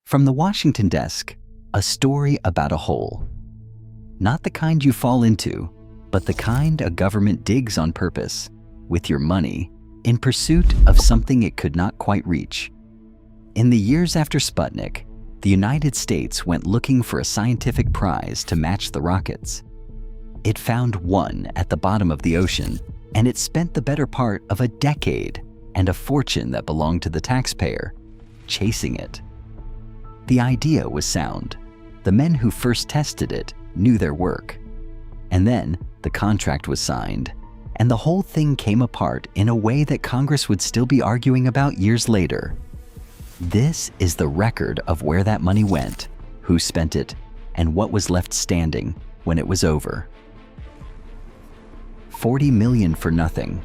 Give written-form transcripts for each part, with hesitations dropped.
From the Washington desk, a story about a hole. Not the kind you fall into, but the kind a government digs on purpose, with your money, in pursuit of something it could not quite reach. In the years after Sputnik, the United States went looking for a scientific prize to match the rockets. It found one at the bottom of the ocean, and it spent the better part of a decade and a fortune that belonged to the taxpayer chasing it. The idea was sound. The men who first tested it knew their work. And then the contract was signed, and the whole thing came apart in a way that Congress would still be arguing about years later. This is the record of where that money went, who spent it, and what was left standing when it was over. $40 million for nothing.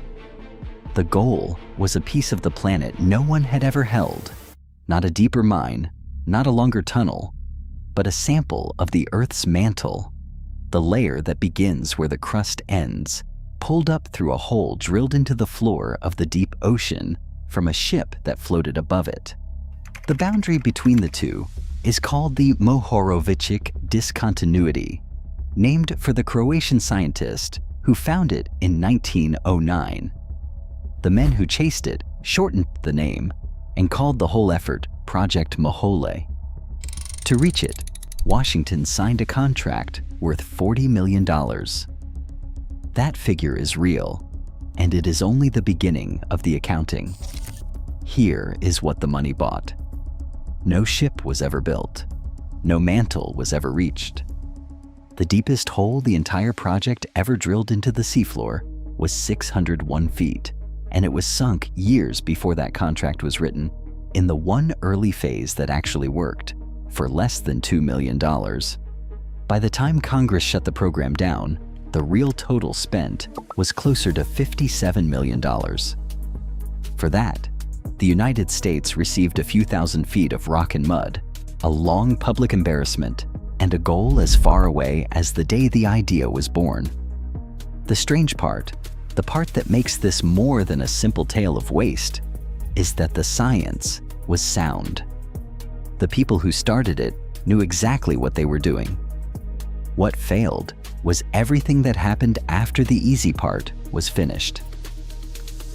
The goal was a piece of the planet no one had ever held. Not a deeper mine, not a longer tunnel, but a sample of the Earth's mantle, the layer that begins where the crust ends, pulled up through a hole drilled into the floor of the deep ocean from a ship that floated above it. The boundary between the two is called the Mohorovičić discontinuity, named for the Croatian scientist who found it in 1909. The men who chased it shortened the name and called the whole effort Project Mohole. To reach it, Washington signed a contract worth $40 million. That figure is real, and it is only the beginning of the accounting. Here is what the money bought. No ship was ever built. No mantle was ever reached. The deepest hole the entire project ever drilled into the seafloor was 601 feet, and it was sunk years before that contract was written, in the one early phase that actually worked, for less than $2 million. By the time Congress shut the program down, the real total spent was closer to $57 million. For that, the United States received a few thousand feet of rock and mud, a long public embarrassment, and a goal as far away as the day the idea was born. The strange part, the part that makes this more than a simple tale of waste, is that the science was sound. The people who started it knew exactly what they were doing. What failed was everything that happened after the easy part was finished.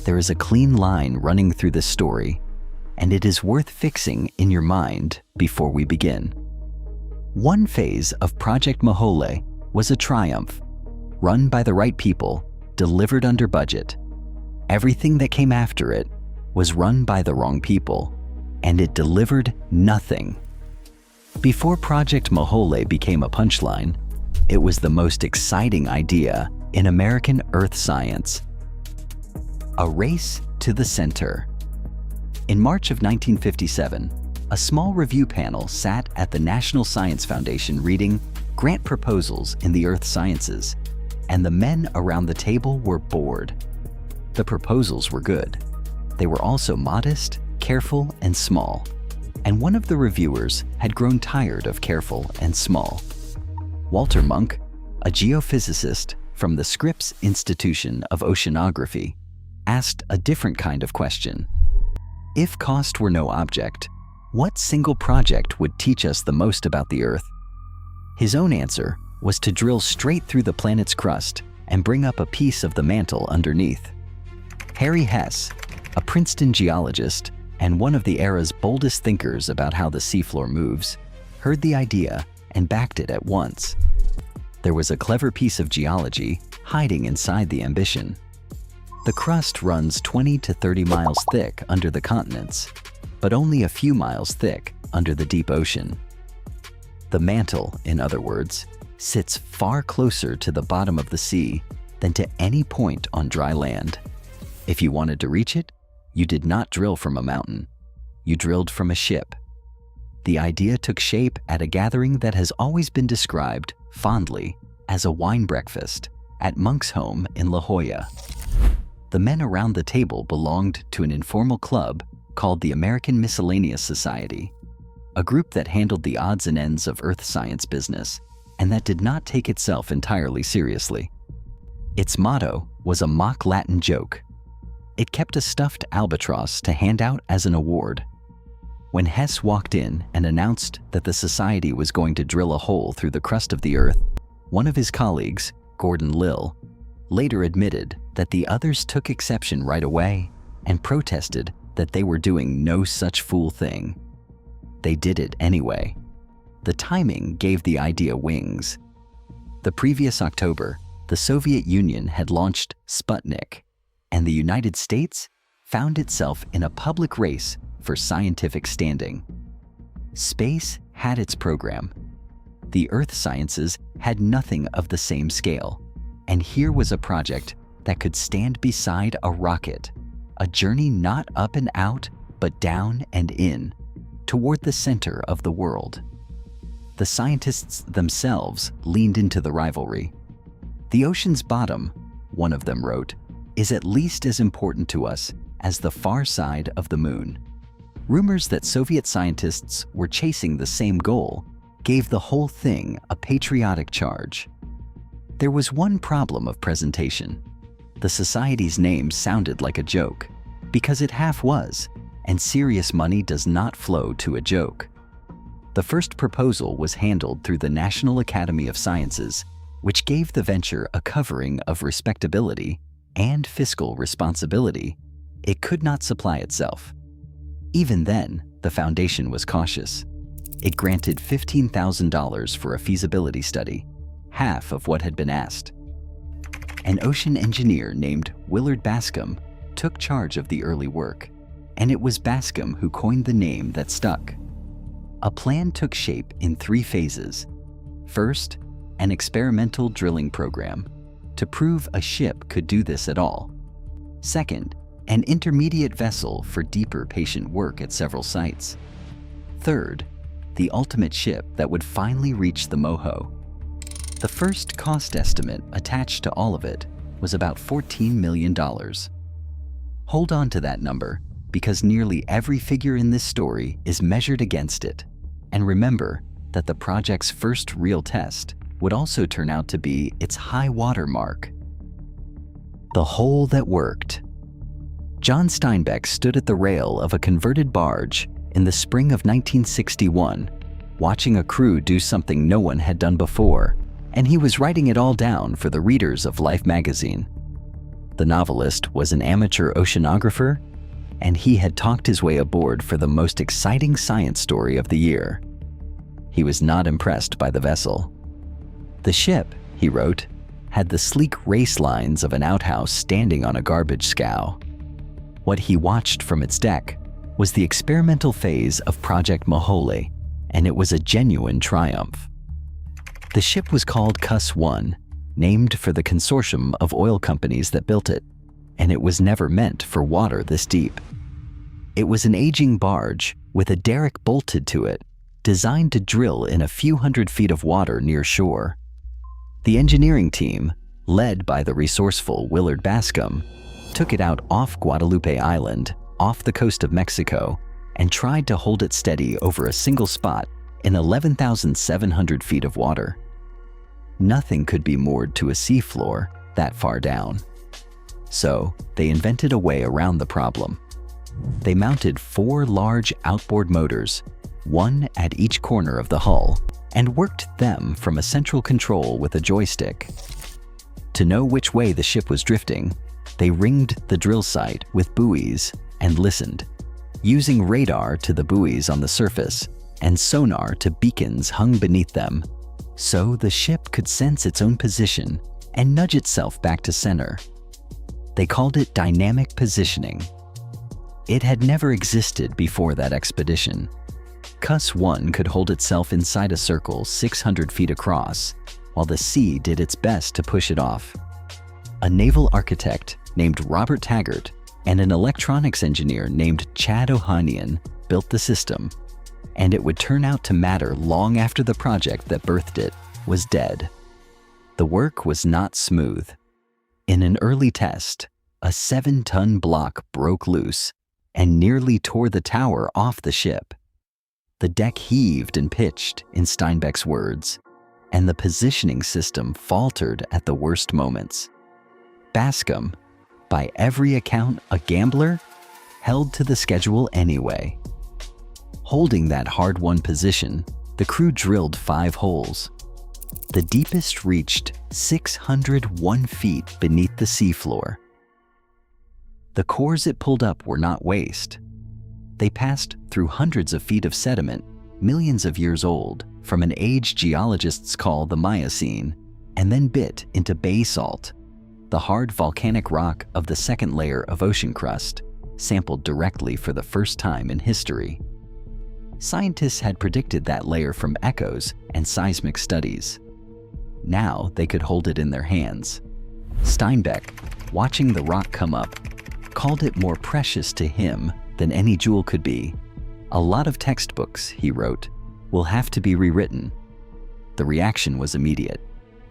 There is a clean line running through this story, and it is worth fixing in your mind before we begin. One phase of Project Mohole was a triumph, run by the right people, delivered under budget. Everything that came after it was run by the wrong people, and it delivered nothing. Before Project Mohole became a punchline, it was the most exciting idea in American earth science. A race to the center. In March of 1957, a small review panel sat at the National Science Foundation reading grant proposals in the earth sciences, and the men around the table were bored. The proposals were good. They were also modest, careful, and small, and one of the reviewers had grown tired of careful and small. Walter Munk, a geophysicist from the Scripps Institution of Oceanography, asked a different kind of question. If cost were no object, what single project would teach us the most about the Earth? His own answer was to drill straight through the planet's crust and bring up a piece of the mantle underneath. Harry Hess, a Princeton geologist and one of the era's boldest thinkers about how the seafloor moves, heard the idea and backed it at once. There was a clever piece of geology hiding inside the ambition. The crust runs 20 to 30 miles thick under the continents, but only a few miles thick under the deep ocean. The mantle, in other words, sits far closer to the bottom of the sea than to any point on dry land. If you wanted to reach it, you did not drill from a mountain. You drilled from a ship. The idea took shape at a gathering that has always been described, fondly, as a wine breakfast at Monk's home in La Jolla. The men around the table belonged to an informal club called the American Miscellaneous Society, a group that handled the odds and ends of earth science business and that did not take itself entirely seriously. Its motto was a mock Latin joke. It kept a stuffed albatross to hand out as an award. When Hess walked in and announced that the society was going to drill a hole through the crust of the Earth, one of his colleagues, Gordon Lill, later admitted that the others took exception right away and protested that they were doing no such fool thing. They did it anyway. The timing gave the idea wings. The previous October, the Soviet Union had launched Sputnik, and the United States found itself in a public race for scientific standing. Space had its program. The Earth sciences had nothing of the same scale, and here was a project that could stand beside a rocket, a journey not up and out, but down and in, toward the center of the world. The scientists themselves leaned into the rivalry. "The ocean's bottom," one of them wrote, "is at least as important to us as the far side of the moon." Rumors that Soviet scientists were chasing the same goal gave the whole thing a patriotic charge. There was one problem of presentation. The society's name sounded like a joke, because it half was, and serious money does not flow to a joke. The first proposal was handled through the National Academy of Sciences, which gave the venture a covering of respectability and fiscal responsibility. It could not supply itself. Even then, the foundation was cautious. It granted $15,000 for a feasibility study, half of what had been asked. An ocean engineer named Willard Bascom took charge of the early work, and it was Bascom who coined the name that stuck. A plan took shape in 3 phases. First, an experimental drilling program to prove a ship could do this at all. Second, an intermediate vessel for deeper patient work at several sites. Third, the ultimate ship that would finally reach the Moho. The first cost estimate attached to all of it was about $14 million. Hold on to that number, because nearly every figure in this story is measured against it. And remember that the project's first real test would also turn out to be its high water mark. The hole that worked. John Steinbeck stood at the rail of a converted barge in the spring of 1961, watching a crew do something no one had done before, and he was writing it all down for the readers of Life magazine. The novelist was an amateur oceanographer, and he had talked his way aboard for the most exciting science story of the year. He was not impressed by the vessel. The ship, he wrote, had the sleek race lines of an outhouse standing on a garbage scow. What he watched from its deck was the experimental phase of Project Mohole, and it was a genuine triumph. The ship was called CUSS I, named for the consortium of oil companies that built it, and it was never meant for water this deep. It was an aging barge with a derrick bolted to it, designed to drill in a few hundred feet of water near shore. The engineering team, led by the resourceful Willard Bascom, took it out off Guadalupe Island, off the coast of Mexico, and tried to hold it steady over a single spot in 11,700 feet of water. Nothing could be moored to a seafloor that far down. So they invented a way around the problem. They mounted 4 large outboard motors, one at each corner of the hull, and worked them from a central control with a joystick. To know which way the ship was drifting, they ringed the drill site with buoys and listened, using radar to the buoys on the surface and sonar to beacons hung beneath them, so the ship could sense its own position and nudge itself back to center. They called it dynamic positioning. It had never existed before that expedition. CUSS I could hold itself inside a circle 600 feet across, while the sea did its best to push it off. A naval architect named Robert Taggart and an electronics engineer named Chad Ohanian built the system, and it would turn out to matter long after the project that birthed it was dead. The work was not smooth. In an early test, a 7-ton block broke loose and nearly tore the tower off the ship. The deck heaved and pitched, in Steinbeck's words, and the positioning system faltered at the worst moments. Bascom, by every account a gambler, held to the schedule anyway. Holding that hard-won position, the crew drilled 5 holes. The deepest reached 601 feet beneath the seafloor. The cores it pulled up were not waste. They passed through hundreds of feet of sediment, millions of years old, from an age geologists call the Miocene, and then bit into basalt, the hard volcanic rock of the second layer of ocean crust, sampled directly for the first time in history. Scientists had predicted that layer from echoes and seismic studies. Now they could hold it in their hands. Steinbeck, watching the rock come up, called it more precious to him than any jewel could be. "A lot of textbooks," he wrote, "will have to be rewritten." The reaction was immediate.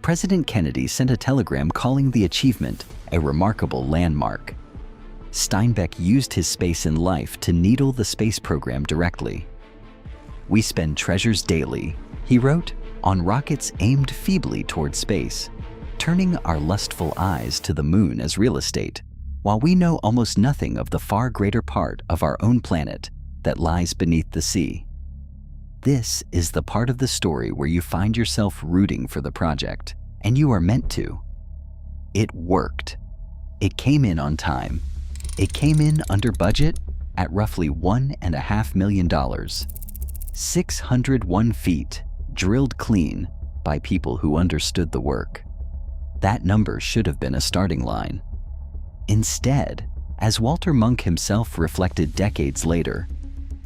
President Kennedy sent a telegram calling the achievement a remarkable landmark. Steinbeck used his space in life to needle the space program directly. "We spend treasures daily," he wrote, "on rockets aimed feebly toward space, turning our lustful eyes to the moon as real estate, while we know almost nothing of the far greater part of our own planet that lies beneath the sea." This is the part of the story where you find yourself rooting for the project, and you are meant to. It worked. It came in on time. It came in under budget at roughly $1.5 million. 601 feet, drilled clean by people who understood the work. That number should have been a starting line. Instead, as Walter Munk himself reflected decades later,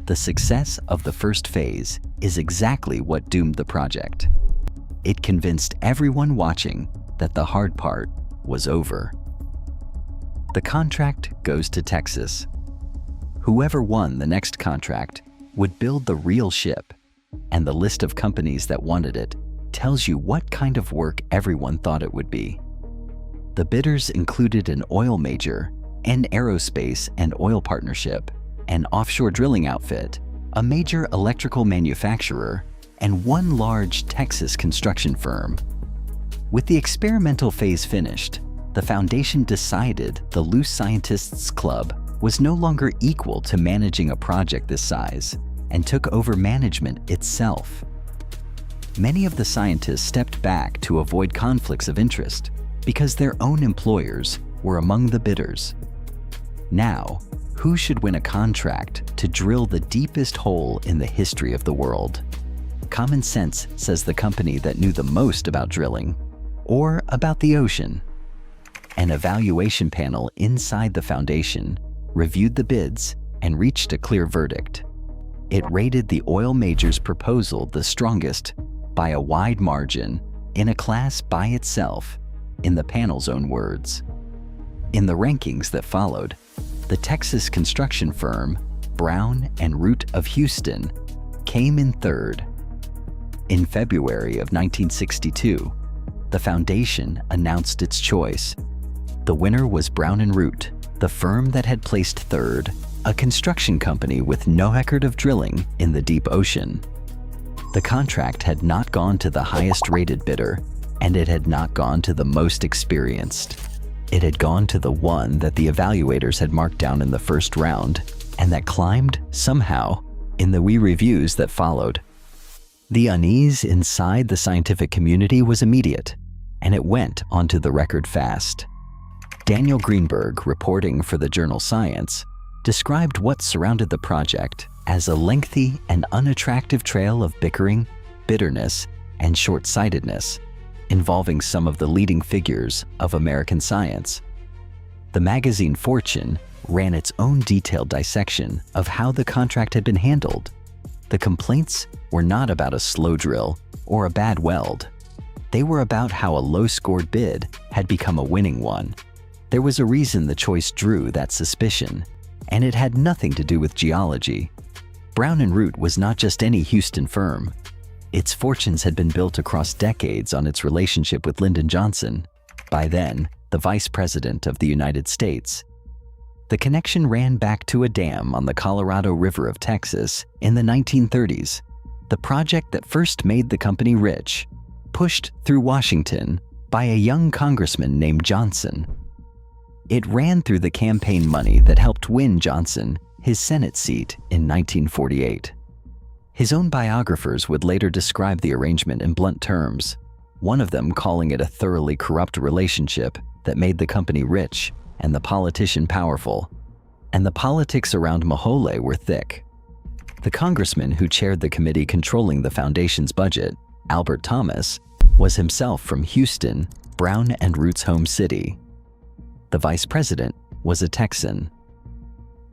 the success of the first phase is exactly what doomed the project. It convinced everyone watching that the hard part was over. The contract goes to Texas. Whoever won the next contract would build the real ship, and the list of companies that wanted it tells you what kind of work everyone thought it would be. The bidders included an oil major, an aerospace and oil partnership, an offshore drilling outfit, a major electrical manufacturer, and one large Texas construction firm. With the experimental phase finished, the foundation decided the Loose Scientists Club was no longer equal to managing a project this size and took over management itself. Many of the scientists stepped back to avoid conflicts of interest because their own employers were among the bidders. Now, who should win a contract to drill the deepest hole in the history of the world? Common sense says the company that knew the most about drilling, or about the ocean. An evaluation panel inside the foundation reviewed the bids and reached a clear verdict. It rated the oil major's proposal the strongest by a wide margin in a class by itself, in the panel's own words. In the rankings that followed, the Texas construction firm Brown and Root of Houston came in third. In February of 1962, the foundation announced its choice. The winner was Brown and Root, the firm that had placed third, a construction company with no record of drilling in the deep ocean. The contract had not gone to the highest-rated bidder, and it had not gone to the most experienced. It had gone to the one that the evaluators had marked down in the first round, and that climbed, somehow, in the wee reviews that followed. The unease inside the scientific community was immediate, and it went onto the record fast. Daniel Greenberg, reporting for the journal Science, described what surrounded the project as a lengthy and unattractive trail of bickering, bitterness, and short-sightedness, involving some of the leading figures of American science. The magazine Fortune ran its own detailed dissection of how the contract had been handled. The complaints were not about a slow drill or a bad weld. They were about how a low-scored bid had become a winning one. There was a reason the choice drew that suspicion, and it had nothing to do with geology. Brown and Root was not just any Houston firm. Its fortunes had been built across decades on its relationship with Lyndon Johnson, by then the Vice President of the United States. The connection ran back to a dam on the Colorado River of Texas in the 1930s, the project that first made the company rich, pushed through Washington by a young congressman named Johnson. It ran through the campaign money that helped win Johnson his Senate seat in 1948. His own biographers would later describe the arrangement in blunt terms, one of them calling it a thoroughly corrupt relationship that made the company rich and the politician powerful. And the politics around Mohole were thick. The congressman who chaired the committee controlling the foundation's budget, Albert Thomas, was himself from Houston, Brown and Root's home city. The vice president was a Texan.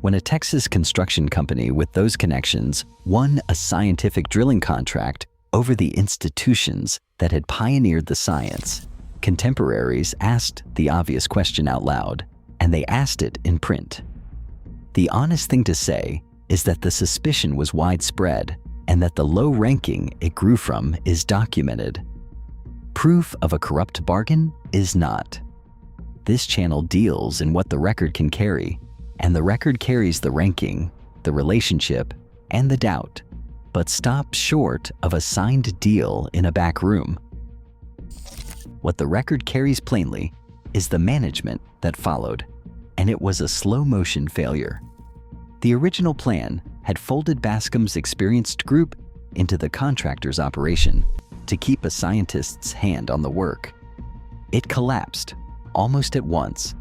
When a Texas construction company with those connections won a scientific drilling contract over the institutions that had pioneered the science, contemporaries asked the obvious question out loud, and they asked it in print. The honest thing to say is that the suspicion was widespread and that the low ranking it grew from is documented. Proof of a corrupt bargain is not. This channel deals in what the record can carry, and the record carries the ranking, the relationship, and the doubt, but stops short of a signed deal in a back room. What the record carries plainly is the management that followed, and it was a slow-motion failure. The original plan had folded Bascom's experienced group into the contractor's operation to keep a scientist's hand on the work. It collapsed almost at once.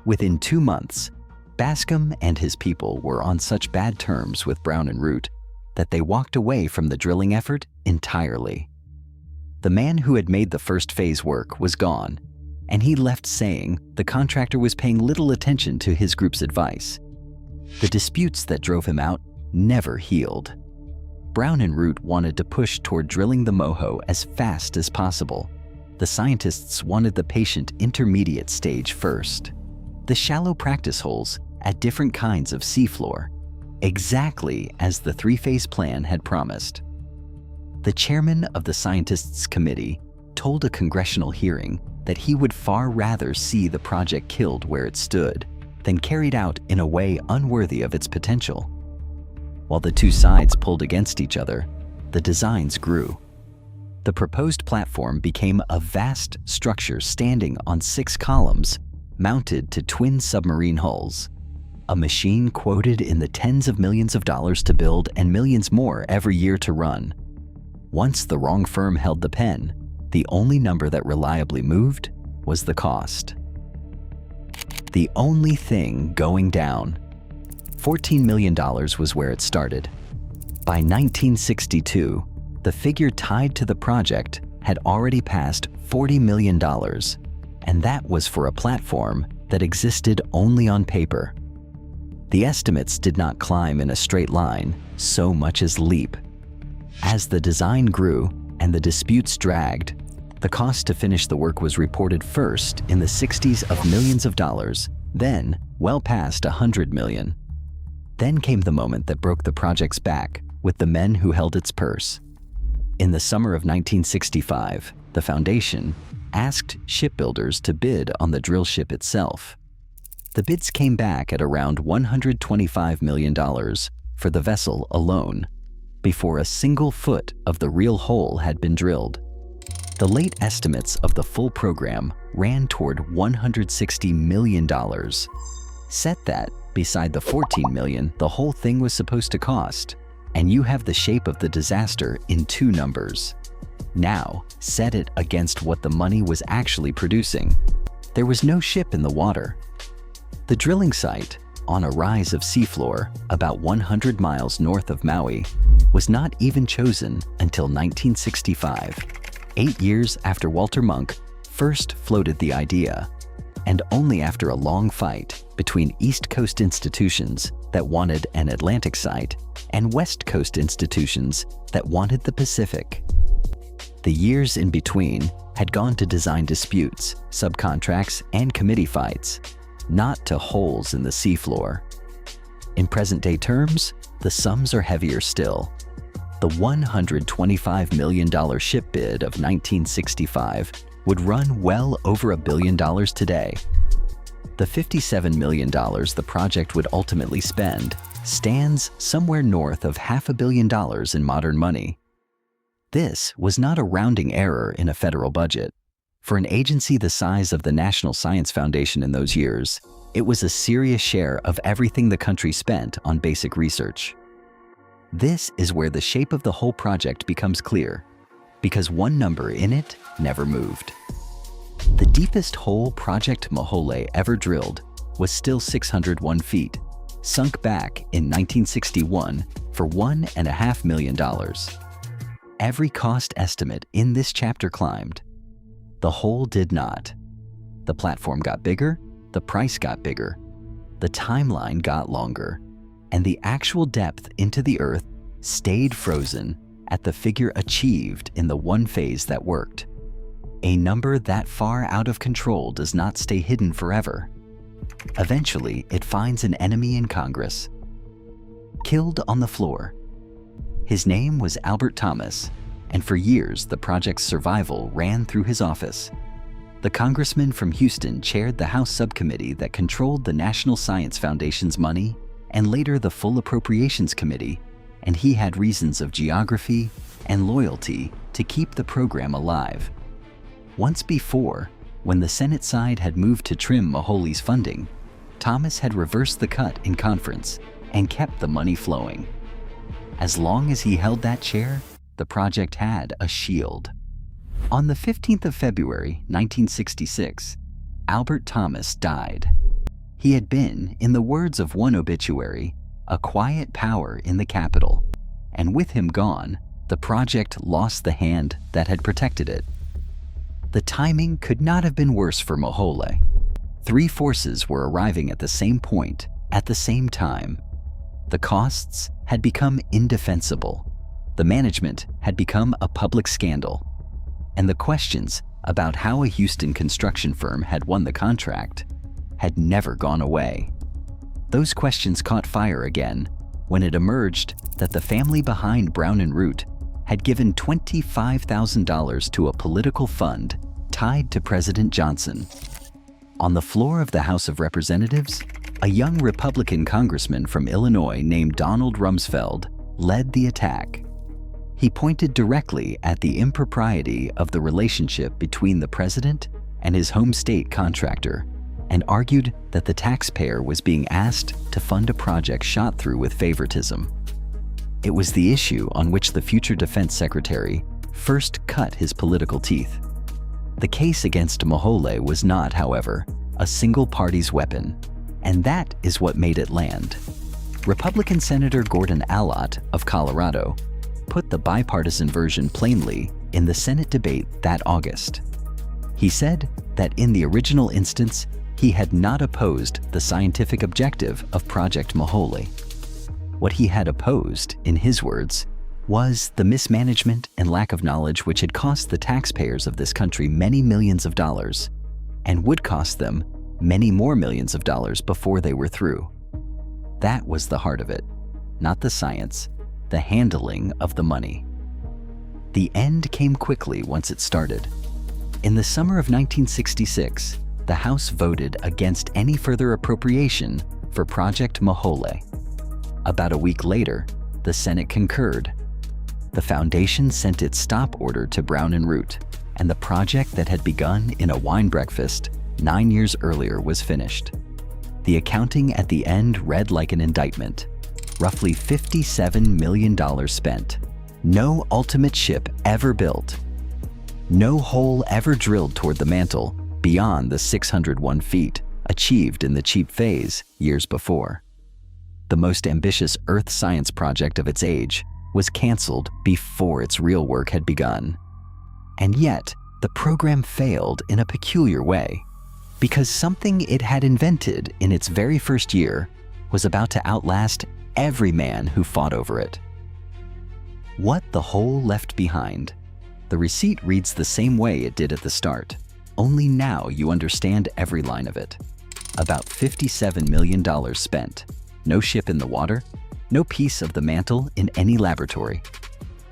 Within 2 months, Bascom and his people were on such bad terms with Brown and Root that they walked away from the drilling effort entirely. The man who had made the first phase work was gone, and he left saying the contractor was paying little attention to his group's advice. The disputes that drove him out never healed. Brown and Root wanted to push toward drilling the Moho as fast as possible. The scientists wanted the patient intermediate stage first, the shallow practice holes at different kinds of seafloor, exactly as the three-phase plan had promised. The chairman of the scientists' committee told a congressional hearing that he would far rather see the project killed where it stood than carried out in a way unworthy of its potential. While the two sides pulled against each other, the designs grew. The proposed platform became a vast structure standing on 6 columns, mounted to twin submarine hulls, a machine quoted in the tens of millions of dollars to build and millions more every year to run. Once the wrong firm held the pen, the only number that reliably moved was the cost. The only thing going down. $14 million was where it started. By 1962, the figure tied to the project had already passed $40 million, and that was for a platform that existed only on paper. The estimates did not climb in a straight line, so much as leap. As the design grew and the disputes dragged, the cost to finish the work was reported first in the 60s of millions of dollars, then well past $100 million. Then came the moment that broke the project's back with the men who held its purse. In the summer of 1965, the foundation asked shipbuilders to bid on the drill ship itself. The bids came back at around $125 million for the vessel alone, before a single foot of the real hole had been drilled. The late estimates of the full program ran toward $160 million. Set that beside the $14 million the whole thing was supposed to cost, and you have the shape of the disaster in 2 numbers. Now, set it against what the money was actually producing. There was no ship in the water. The drilling site, on a rise of seafloor about 100 miles north of Maui, was not even chosen until 1965, 8 years after Walter Munk first floated the idea, and only after a long fight between East Coast institutions that wanted an Atlantic site and West Coast institutions that wanted the Pacific. The years in between had gone to design disputes, subcontracts, and committee fights, not to holes in the seafloor. In present-day terms, the sums are heavier still. The $125 million ship bid of 1965 would run well over $1 billion today. The $57 million the project would ultimately spend stands somewhere north of $500 million in modern money. This was not a rounding error in a federal budget. For an agency the size of the National Science Foundation in those years, it was a serious share of everything the country spent on basic research. This is where the shape of the whole project becomes clear, because one number in it never moved. The deepest hole Project Mohole ever drilled was still 601 feet, sunk back in 1961 for $1.5 million. Every cost estimate in this chapter climbed. The hole did not. The platform got bigger, the price got bigger, the timeline got longer, and the actual depth into the earth stayed frozen at the figure achieved in the one phase that worked. A number that far out of control does not stay hidden forever. Eventually, it finds an enemy in Congress. Killed on the floor. His name was Albert Thomas, and for years the project's survival ran through his office. The congressman from Houston chaired the House subcommittee that controlled the National Science Foundation's money and later the Full Appropriations Committee, and he had reasons of geography and loyalty to keep the program alive. Once before, when the Senate side had moved to trim Mohole's funding, Thomas had reversed the cut in conference and kept the money flowing. As long as he held that chair, the project had a shield. On the 15th of February, 1966, Albert Thomas died. He had been, in the words of one obituary, a quiet power in the Capitol, and with him gone, the project lost the hand that had protected it. The timing could not have been worse for Mohole. Three forces were arriving at the same point, at the same time. The costs had become indefensible. The management had become a public scandal. And the questions about how a Houston construction firm had won the contract had never gone away. Those questions caught fire again when it emerged that the family behind Brown and Root had given $25,000 to a political fund tied to President Johnson. On the floor of the House of Representatives, a young Republican congressman from Illinois named Donald Rumsfeld led the attack. He pointed directly at the impropriety of the relationship between the president and his home state contractor and argued that the taxpayer was being asked to fund a project shot through with favoritism. It was the issue on which the future defense secretary first cut his political teeth. The case against Mohole was not, however, a single party's weapon, and that is what made it land. Republican Senator Gordon Allott of Colorado put the bipartisan version plainly in the Senate debate that August. He said that in the original instance, he had not opposed the scientific objective of Project Mohole. What he had opposed, in his words, was the mismanagement and lack of knowledge which had cost the taxpayers of this country many millions of dollars and would cost them many more millions of dollars before they were through. That was the heart of it, not the science, the handling of the money. The end came quickly once it started. In the summer of 1966, the House voted against any further appropriation for Project Mohole. About a week later, the Senate concurred. The foundation sent its stop order to Brown and Root, and the project that had begun in a wine breakfast 9 years earlier was finished. The accounting at the end read like an indictment. Roughly $57 million spent. No ultimate ship ever built. No hole ever drilled toward the mantle beyond the 601 feet achieved in the cheap phase years before. The most ambitious Earth science project of its age was canceled before its real work had begun. And yet, the program failed in a peculiar way, because something it had invented in its very first year was about to outlast every man who fought over it. What the hole left behind. The receipt reads the same way it did at the start, only now you understand every line of it. About $57 million spent. No ship in the water, no piece of the mantle in any laboratory.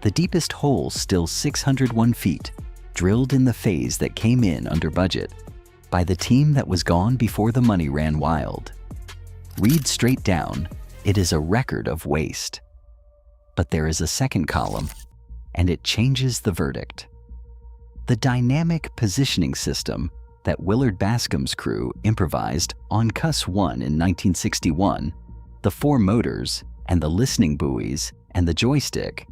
The deepest hole still 601 feet, drilled in the phase that came in under budget, by the team that was gone before the money ran wild. Read straight down, it is a record of waste. But there is a second column, and it changes the verdict. The dynamic positioning system that Willard Bascom's crew improvised on CUSS I in 1961, the 4 motors and the listening buoys and the joystick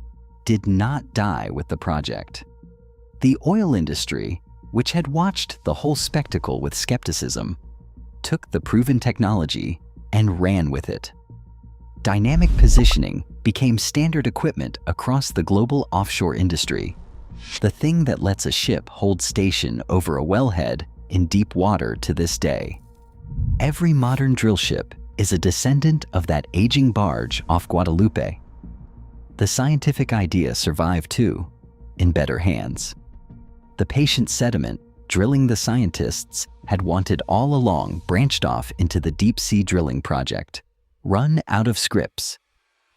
did not die with the project. The oil industry, which had watched the whole spectacle with skepticism, took the proven technology and ran with it. Dynamic positioning became standard equipment across the global offshore industry, the thing that lets a ship hold station over a wellhead in deep water to this day. Every modern drill ship is a descendant of that aging barge off Guadalupe. The scientific idea survived too, in better hands. The patient sediment drilling the scientists had wanted all along branched off into the deep-sea drilling project, run out of scripts,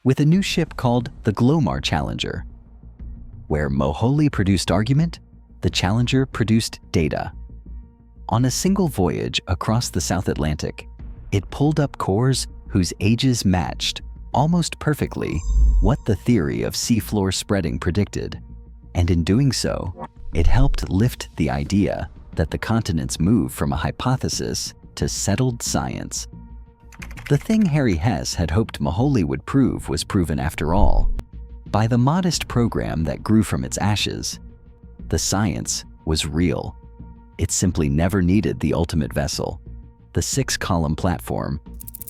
with a new ship called the Glomar Challenger. Where Mohole produced argument, the Challenger produced data. On a single voyage across the South Atlantic, it pulled up cores whose ages matched, almost perfectly, what the theory of seafloor spreading predicted. And in doing so, it helped lift the idea that the continents move from a hypothesis to settled science. The thing Harry Hess had hoped Mohole would prove was proven after all. By the modest program that grew from its ashes, the science was real. It simply never needed the ultimate vessel, the 6-column platform,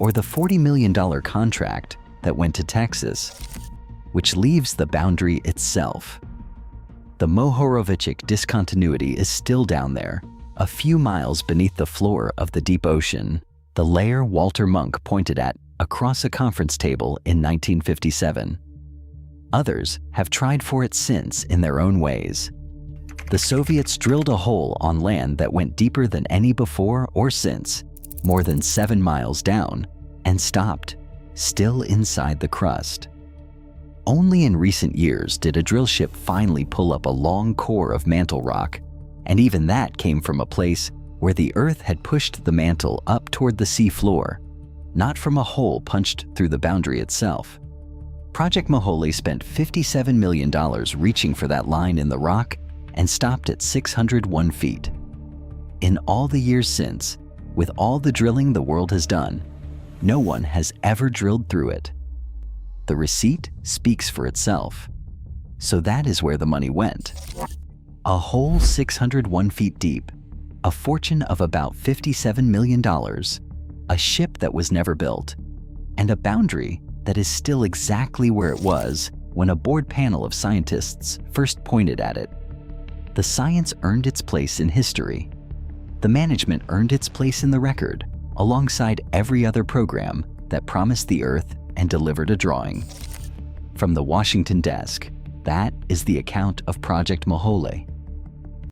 or the $40 million contract that went to Texas, which leaves the boundary itself. The Mohorovičić discontinuity is still down there, a few miles beneath the floor of the deep ocean, the layer Walter Munk pointed at across a conference table in 1957. Others have tried for it since in their own ways. The Soviets drilled a hole on land that went deeper than any before or since, more than 7 miles down, and stopped, still inside the crust. Only in recent years did a drill ship finally pull up a long core of mantle rock, and even that came from a place where the Earth had pushed the mantle up toward the sea floor, not from a hole punched through the boundary itself. Project Mohole spent $57 million reaching for that line in the rock and stopped at 601 feet. In all the years since, with all the drilling the world has done, no one has ever drilled through it. The receipt speaks for itself. So that is where the money went. A hole 601 feet deep, a fortune of about $57 million, a ship that was never built, and a boundary that is still exactly where it was when a board panel of scientists first pointed at it. The science earned its place in history. The management earned its place in the record, alongside every other program that promised the Earth and delivered a drawing. From the Washington desk, that is the account of Project Mohole.